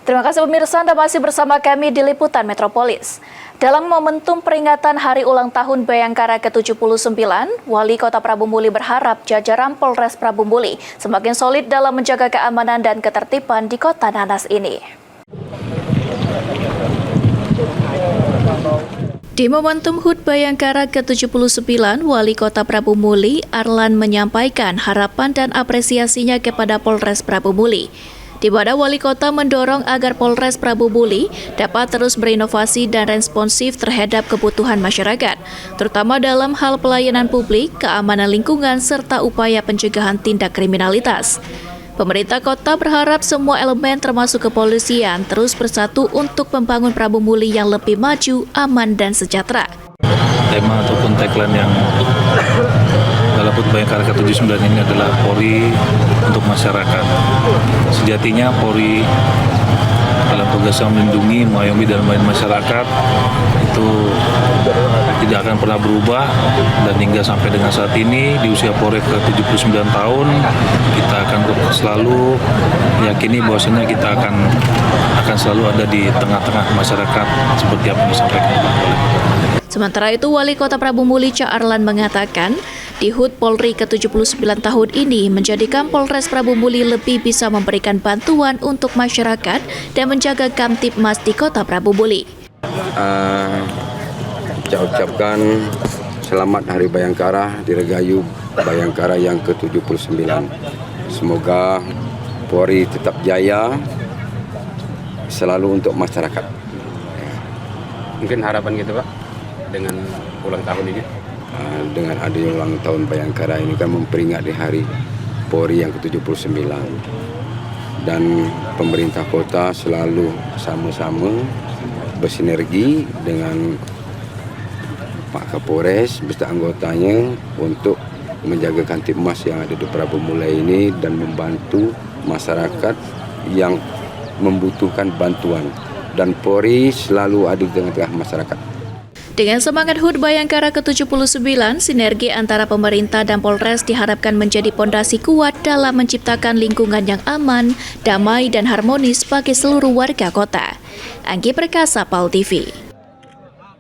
Terima kasih pemirsa, Anda masih bersama kami di Liputan Metropolis. Dalam momentum peringatan Hari Ulang Tahun Bayangkara ke-79, Wali Kota Prabu Muli berharap jajaran Polres Prabu Muli semakin solid dalam menjaga keamanan dan ketertiban di kota nanas ini. Di momentum HUT Bayangkara ke-79, Wali Kota Prabu Muli, Arlan menyampaikan harapan dan apresiasinya kepada Polres Prabu Muli, di mana Wali Kota mendorong agar Polres Prabu Muli dapat terus berinovasi dan responsif terhadap kebutuhan masyarakat, terutama dalam hal pelayanan publik, keamanan lingkungan, serta upaya pencegahan tindak kriminalitas. Pemerintah kota berharap semua elemen termasuk kepolisian terus bersatu untuk membangun Prabu Muli yang lebih maju, aman, dan sejahtera. Tema ataupun tagline yang dalam HUT Bayangkara ke-79 ini adalah Polri untuk masyarakat. Sejatinya Polri dalam tugasnya melindungi, mengayomi, dan melayani masyarakat itu tidak akan pernah berubah, dan hingga sampai dengan saat ini di usia Polri ke-79 tahun kita akan selalu meyakini bahwasanya kita akan selalu ada di tengah-tengah masyarakat seperti apa yang disampaikan oleh Sementara itu, Wali Kota Prabu Muli Ca Arlan mengatakan, di HUT Polri ke-79 tahun ini menjadikan Polres Prabu Muli lebih bisa memberikan bantuan untuk masyarakat dan menjaga Kamtibmas di Kota Prabu Muli. Saya ucapkan selamat Hari Bayangkara, Dirgahayu Bayangkara yang ke-79. Semoga Polri tetap jaya selalu untuk masyarakat. Mungkin harapan gitu Pak dengan ulang tahun ini? Dengan adanya ulang tahun Bayangkara ini kan memperingati Hari Polri yang ke-79, dan pemerintah kota selalu sama-sama bersinergi dengan Pak Kapolres beserta anggotanya untuk menjaga Kamtibmas yang ada di Prabu Muli ini dan membantu masyarakat yang membutuhkan bantuan, dan Polri selalu ada di tengah-tengah masyarakat. Dengan semangat HUT Bayangkara ke-79, sinergi antara pemerintah dan Polres diharapkan menjadi pondasi kuat dalam menciptakan lingkungan yang aman, damai, dan harmonis bagi seluruh warga kota. Anggi Perkasa, PAL TV.